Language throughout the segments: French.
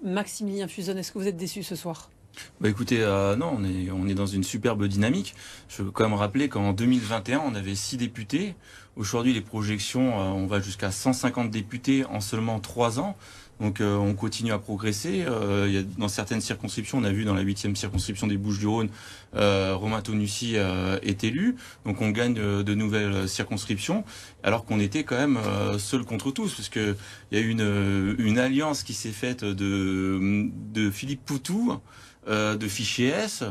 Maximilien Fuzon, est-ce que vous êtes déçu ce soir? Bah écoutez, non, on est dans une superbe dynamique. Je veux quand même rappeler qu'en 2021, on avait 6 députés. Aujourd'hui, les projections, on va jusqu'à 150 députés en seulement 3 ans. Donc on continue à progresser. Dans certaines circonscriptions, on a vu dans la 8e circonscription des Bouches-du-Rhône, Romain Tonussi est élu. Donc on gagne de nouvelles circonscriptions, alors qu'on était quand même seul contre tous, parce que il y a eu une alliance qui s'est faite de Philippe Poutou, de Fichier S,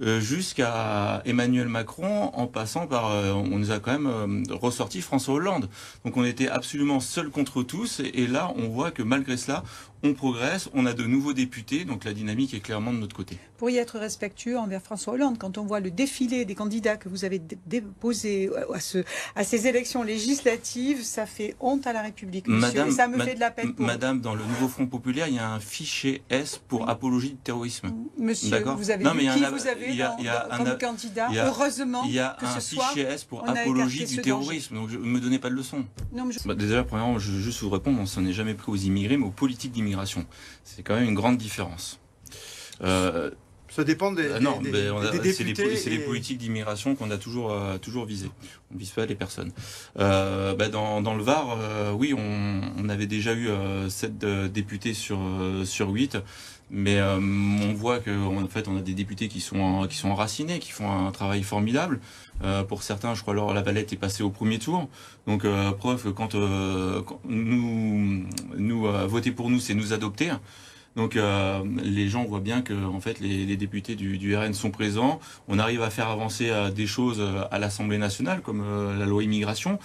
jusqu'à Emmanuel Macron, en passant par, on nous a quand même ressorti François Hollande. Donc on était absolument seul contre tous, et là on voit que malgré cela, on progresse, on a de nouveaux députés, donc la dynamique est clairement de notre côté. Pour y être respectueux envers François Hollande, quand on voit le défilé des candidats que vous avez déposés à ces élections législatives, ça fait honte à la République, monsieur, Madame, et ça me fait de la peine pour Madame, dans le nouveau Front Populaire, il y a un fichier S pour apologie du terrorisme. Monsieur, vous avez vu qui vous avez comme candidat. Heureusement il y a que un ce soir, fichier S pour apologie du terrorisme. Donc ne me donnez pas de leçons. Déjà, premièrement, je veux juste vous répondre, on s'en est jamais pris aux immigrés, mais aux politiques d'immigration. C'est quand même une grande différence. Ça dépend des députés. C'est les politiques d'immigration qu'on a toujours visées. On ne vise pas les personnes. Dans le Var, oui, on avait déjà eu 7 députés sur 8. Mais on voit qu'en fait, on a des députés qui sont enracinés, qui font un travail formidable. Pour certains, je crois, Laure Lavalette est passée au premier tour. Donc, preuve que quand voter pour nous, c'est nous adopter. Donc, les gens voient bien que en fait, les députés du RN sont présents. On arrive à faire avancer des choses à l'Assemblée nationale, comme la loi immigration.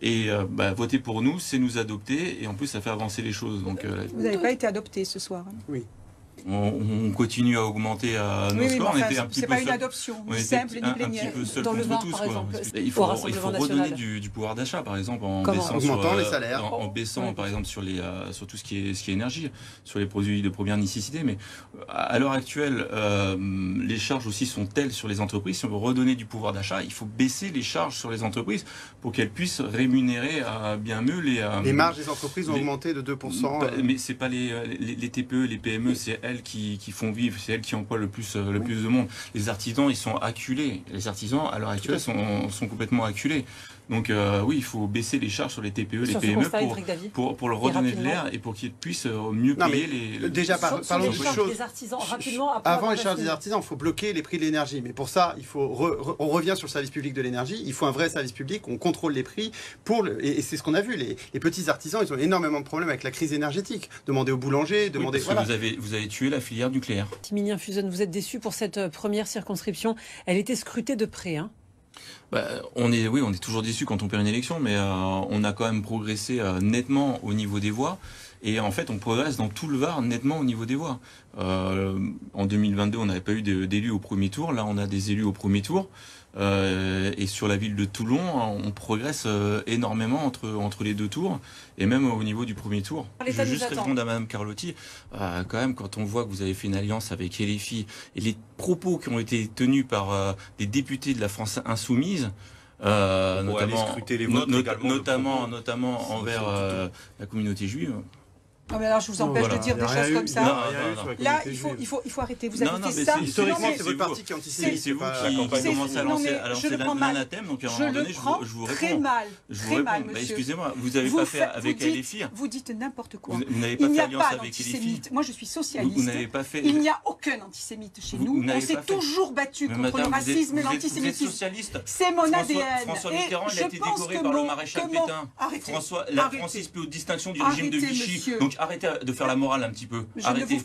Et voter pour nous, c'est nous adopter. Et en plus, ça fait avancer les choses. Donc, vous n'avez pas été adopté ce soir. Hein. Oui. On continue à augmenter nos scores. C'est pas une adoption, ni simple, ni plénière. Dans le Var, par exemple, il faut redonner du pouvoir d'achat, par exemple, en baissant les salaires, en baissant, par exemple, sur tout ce qui est énergie, sur les produits de première nécessité. Mais à l'heure actuelle, les charges aussi sont telles sur les entreprises. Si on veut redonner du pouvoir d'achat, il faut baisser les charges sur les entreprises pour qu'elles puissent rémunérer bien mieux les marges des entreprises ont augmenté de 2%. Mais c'est pas les TPE, les PME, c'est elles qui font vivre, c'est elles qui emploient le plus de monde. Les artisans, ils sont acculés. Les artisans, à l'heure actuelle, sont complètement acculés. Donc oui, il faut baisser les charges sur les TPE, les PME pour leur redonner de l'air et pour qu'ils puissent mieux payer les... Déjà, parlons de choses. Des artisans, rapidement, avant les charges des artisans, il faut bloquer les prix de l'énergie. Mais pour ça, on revient sur le service public de l'énergie. Il faut un vrai service public, on contrôle les prix. Et c'est ce qu'on a vu. Les petits artisans, ils ont énormément de problèmes avec la crise énergétique. Demandez aux boulangers, demandez... Oui, parce que vous avez tué la filière nucléaire. Maximilien Fuzon, vous êtes déçu pour cette première circonscription. Elle était scrutée de près, hein? On est toujours déçu quand on perd une élection, mais on a quand même progressé nettement au niveau des voix. Et en fait, on progresse dans tout le Var nettement au niveau des voix. En 2022, on n'avait pas eu d'élus au premier tour. Là, on a des élus au premier tour. Et sur la ville de Toulon, on progresse énormément entre les deux tours, et même au niveau du premier tour. Je veux juste répondre à Mme Carlotti. Quand même, quand on voit que vous avez fait une alliance avec LFI, et les propos qui ont été tenus par des députés de la France insoumise, notamment envers la communauté juive. Non, mais alors je vous empêche de dire des choses comme ça. Là, il faut arrêter. Vous avez fait ça. Historiquement, c'est votre parti qui est antisémite. C'est vous qui commencez à lancer l'anathème. Donc à un moment donné, je vous réponds. Très mal, monsieur. Excusez-moi, vous n'avez pas fait avec LFI. Vous dites n'importe quoi. Vous n'avez pas fait alliance avec LFI. Moi, je suis socialiste. Vous n'avez pas fait. Il n'y a aucun antisémite chez nous. On s'est toujours battu contre le racisme et l'antisémitisme. C'est mon ADN. François Mitterrand, il a été décoré par le maréchal Pétain. La France est aux distinctions du régime de Vichy. Donc arrêtez de faire la morale un petit peu. Arrêtez.